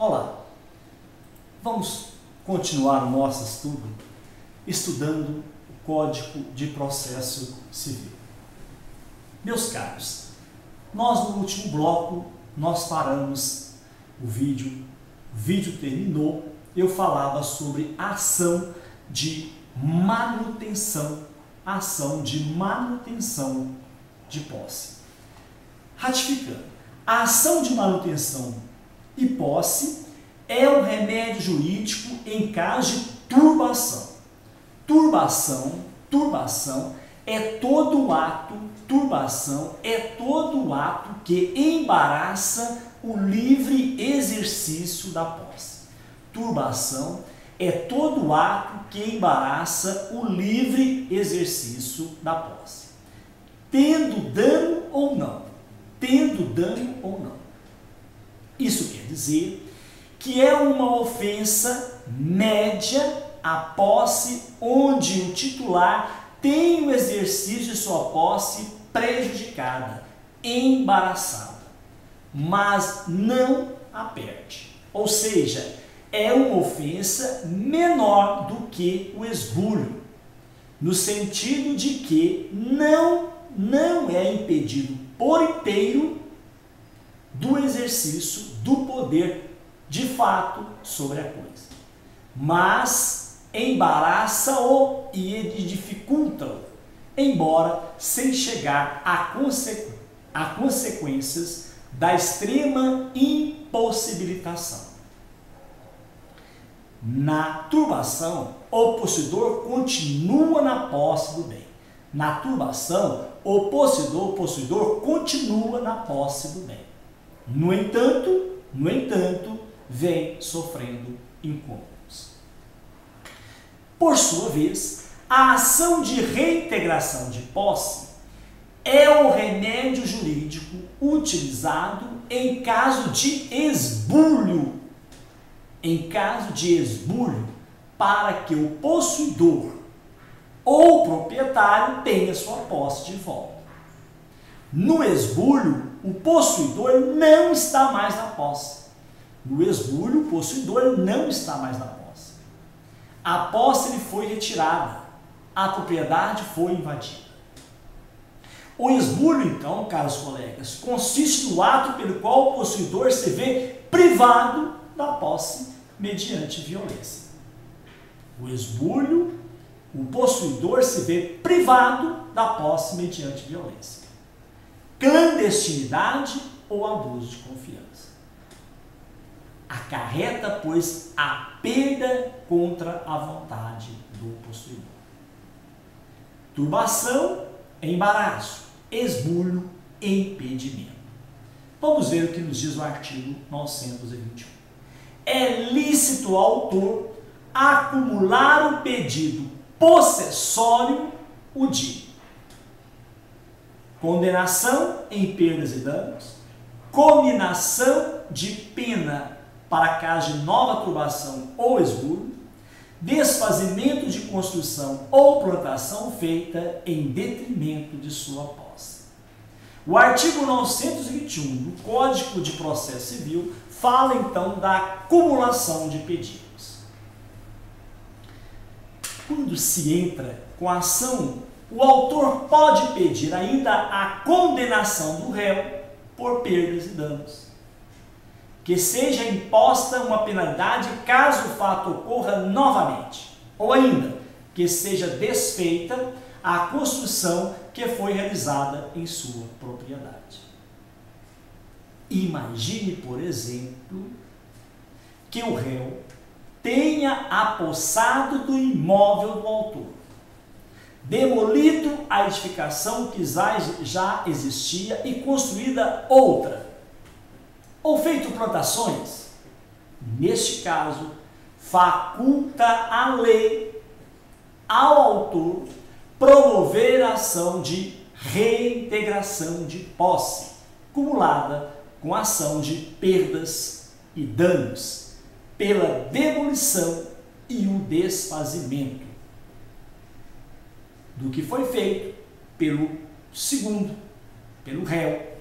Olá, vamos continuar o nosso estudo estudando o Código de Processo Civil. Meus caros, nós no último bloco, nós paramos o vídeo terminou, eu falava sobre ação de manutenção de posse. Ratificando, a ação de manutenção e posse é um remédio jurídico em caso de turbação. Turbação é todo ato que embaraça o livre exercício da posse. Turbação é todo ato que embaraça o livre exercício da posse. Tendo dano ou não. Isso quer dizer que é uma ofensa média à posse onde o titular tem o exercício de sua posse prejudicada, embaraçada, mas não a perde. Ou seja, é uma ofensa menor do que o esbulho, no sentido de que não é impedido por inteiro do exercício do poder de fato sobre a coisa, mas embaraça-o e dificulta-o, embora sem chegar a consequências da extrema impossibilitação. Na turbação, o possuidor continua na posse do bem. Na turbação, o possuidor continua na posse do bem. No entanto, vem sofrendo incômodos. Por sua vez, a ação de reintegração de posse é o remédio jurídico utilizado em caso de esbulho. Para que o possuidor ou proprietário tenha sua posse de volta. No esbulho, o possuidor não está mais na posse. A posse lhe foi retirada, a propriedade foi invadida. O esbulho, então, caros colegas, consiste no ato pelo qual o possuidor se vê privado da posse mediante violência. O esbulho, o possuidor se vê privado da posse mediante violência, clandestinidade ou abuso de confiança. Acarreta, pois, a perda contra a vontade do possuidor. Turbação, embaraço. Esbulho, impedimento. Vamos ver o que nos diz o artigo 921. É lícito ao autor acumular o pedido possessório o de condenação em perdas e danos, cominação de pena para caso de nova turbação ou esbulho, desfazimento de construção ou plantação feita em detrimento de sua posse. O artigo 921 do Código de Processo Civil fala então da acumulação de pedidos. Quando se entra com a ação, o autor pode pedir ainda a condenação do réu por perdas e danos, que seja imposta uma penalidade caso o fato ocorra novamente, ou ainda que seja desfeita a construção que foi realizada em sua propriedade. Imagine, por exemplo, que o réu tenha apossado do imóvel do autor, demolido a edificação que já existia e construída outra, ou feito plantações. Neste caso, faculta a lei ao autor promover a ação de reintegração de posse, cumulada com a ação de perdas e danos, pela demolição e o desfazimento do que foi feito pelo segundo, pelo réu,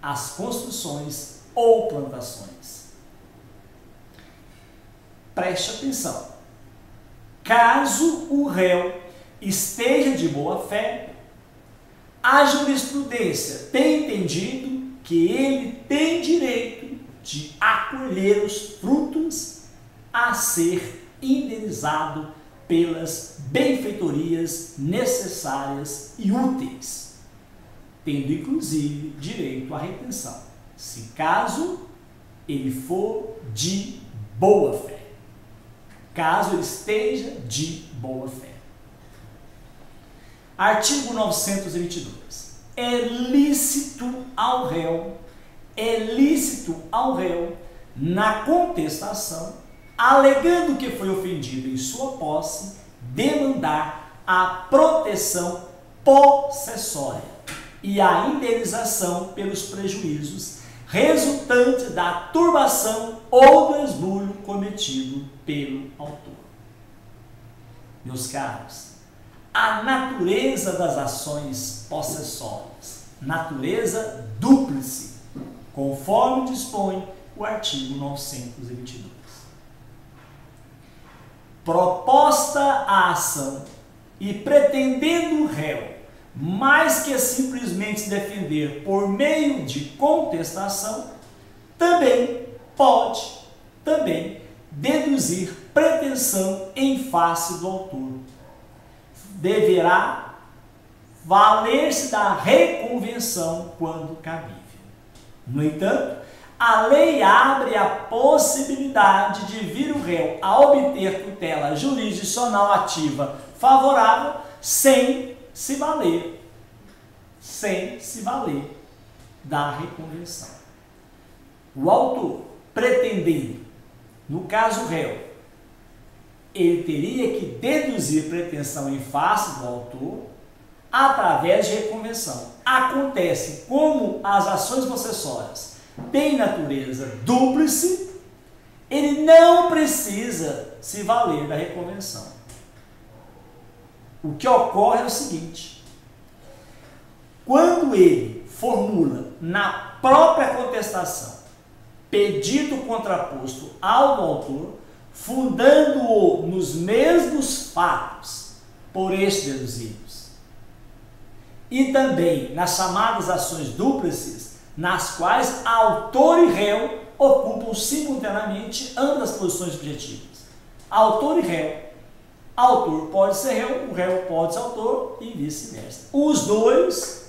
as construções ou plantações. Preste atenção. Caso o réu esteja de boa fé, a jurisprudência tem entendido que ele tem direito de acolher os frutos a ser indenizado pelas benfeitorias necessárias e úteis, tendo inclusive direito à retenção, se caso ele for de boa fé. Caso ele esteja de boa fé. Artigo 922. É lícito ao réu, na contestação, alegando que foi ofendido em sua posse, demandar a proteção possessória e a indenização pelos prejuízos resultantes da turbação ou do esbulho cometido pelo autor. Meus caros, a natureza das ações possessórias, natureza dúplice, conforme dispõe o artigo 922. Proposta a ação e pretendendo o réu mais que simplesmente defender por meio de contestação, também pode deduzir pretensão em face do autor. Deverá valer-se da reconvenção quando cabível. No entanto, a lei abre a possibilidade de vir o réu a obter tutela jurisdicional ativa favorável sem se valer da reconvenção. O autor, pretendendo, no caso réu, ele teria que deduzir pretensão em face do autor através de reconvenção. Acontece, como as ações possessórias têm natureza dúplice, ele não precisa se valer da reconvenção. O que ocorre é o seguinte: quando ele formula na própria contestação pedido contraposto ao do autor, fundando-o nos mesmos fatos por este deduzidos, e também nas chamadas ações dúplices, nas quais autor e réu ocupam simultaneamente ambas as posições objetivas. Autor e réu. Autor pode ser réu, o réu pode ser autor e vice-versa. Os dois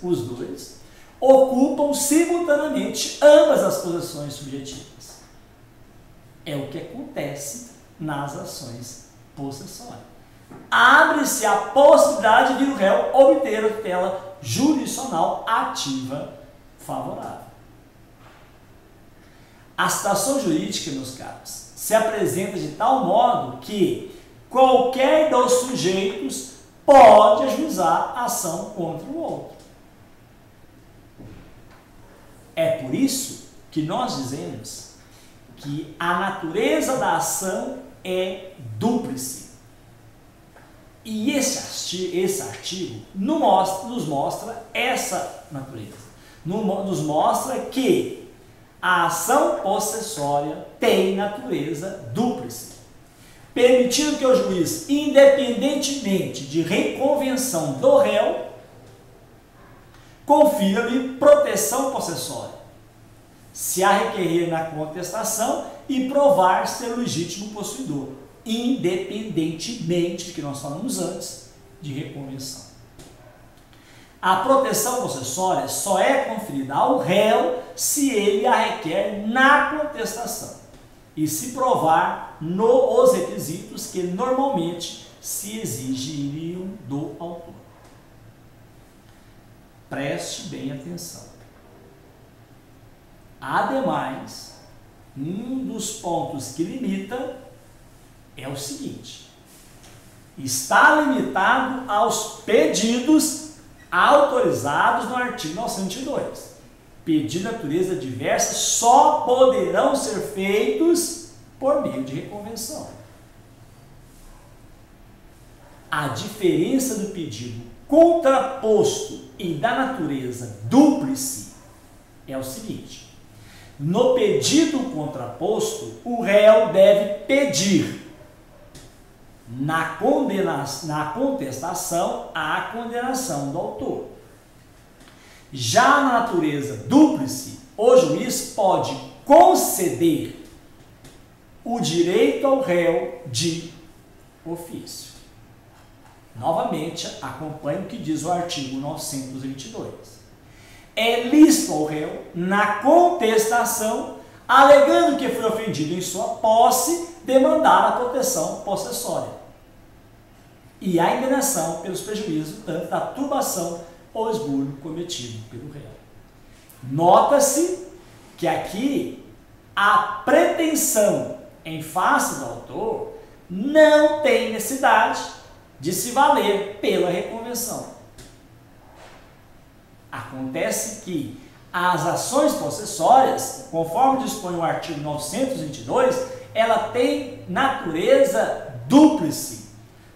ocupam simultaneamente ambas as posições subjetivas. É o que acontece nas ações possessórias. Abre-se a possibilidade de vir o réu obter a tutela jurisdicional ativa favorável. A situação jurídica, meus caros, se apresenta de tal modo que qualquer dos sujeitos pode ajuizar a ação contra o outro. É por isso que nós dizemos que a natureza da ação é dúplice. E esse artigo nos mostra essa natureza. Nos mostra que a ação possessória tem natureza dúplice, permitindo que o juiz, independentemente de reconvenção do réu, confira-lhe proteção possessória, se a requerer na contestação e provar ser legítimo possuidor, independentemente do que nós falamos antes de reconvenção. A proteção possessória só é conferida ao réu se ele a requer na contestação e se provar os requisitos que normalmente se exigiriam do autor. Preste bem atenção. Ademais, um dos pontos que limita é o seguinte: está limitado aos pedidos autorizados no artigo 922. Pedidos de natureza diversa só poderão ser feitos por meio de reconvenção. A diferença do pedido contraposto e da natureza dúplice é o seguinte: no pedido contraposto, o réu deve pedir Na contestação, há condenação do autor. Já na natureza dúplice, o juiz pode conceder o direito ao réu de ofício. Novamente, acompanhe o que diz o artigo 922. É lícito ao réu, na contestação, alegando que foi ofendido em sua posse, demandar a proteção possessória e a indenização pelos prejuízos, tanto da turbação ou esbulho cometido pelo réu. Nota-se que aqui a pretensão em face do autor não tem necessidade de se valer pela reconvenção. Acontece que as ações possessórias, conforme dispõe o artigo 922, ela tem natureza dúplice,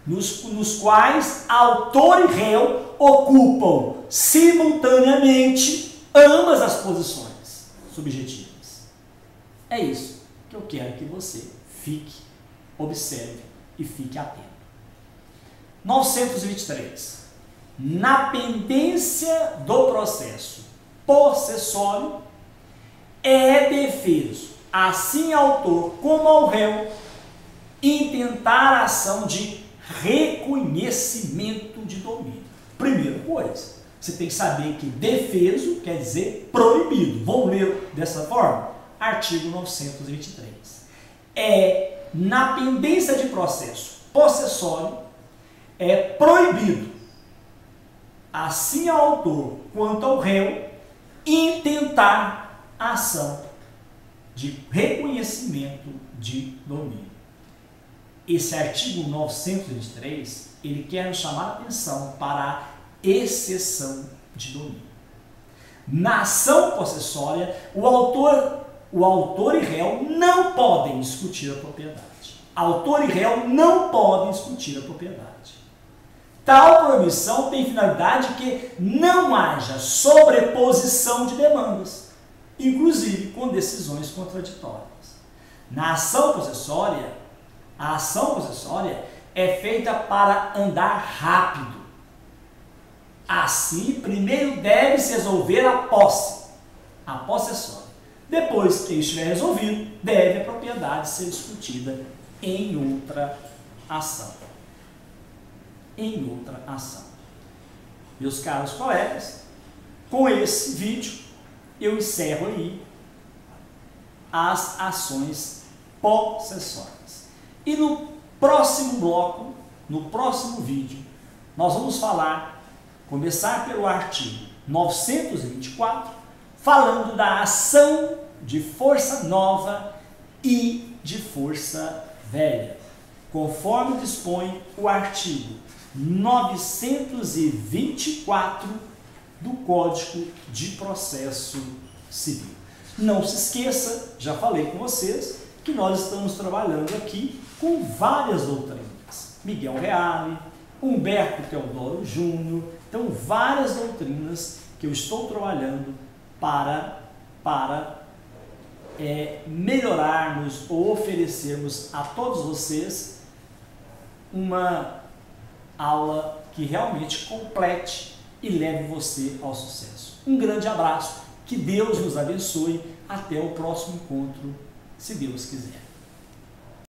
nos quais autor e réu ocupam simultaneamente ambas as posições subjetivas. É isso que eu quero que você fique, observe e fique atento. 923. Na pendência do processo possessório, é defeso, assim autor como ao réu, intentar a ação de reconhecimento de domínio. Primeira coisa, você tem que saber que defeso quer dizer proibido. Vamos ler dessa forma? Artigo 923. Na pendência de processo possessório, é proibido, assim ao autor quanto ao réu, intentar a ação de reconhecimento de domínio. Esse artigo 923, ele quer nos chamar a atenção para a exceção de domínio. Na ação possessória, o autor e réu não podem discutir a propriedade. Autor e réu não podem discutir a propriedade. Tal proibição tem finalidade que não haja sobreposição de demandas, inclusive com decisões contraditórias. Na ação possessória, a ação possessória é feita para andar rápido. Assim, primeiro deve-se resolver a posse, a possessória. Depois que estiver resolvido, deve a propriedade ser discutida em outra ação. Em outra ação. Meus caros colegas, com esse vídeo eu encerro aí as ações possessórias. E no próximo bloco, no próximo vídeo, nós vamos começar pelo artigo 924, falando da ação de força nova e de força velha, conforme dispõe o artigo 924 do Código de Processo Civil. Não se esqueça, já falei com vocês, que nós estamos trabalhando aqui com várias doutrinas. Miguel Reale, Humberto Teodoro Júnior, então várias doutrinas que eu estou trabalhando para melhorarmos ou oferecermos a todos vocês uma aula que realmente complete e leve você ao sucesso. Um grande abraço, que Deus nos abençoe, até o próximo encontro, se Deus quiser.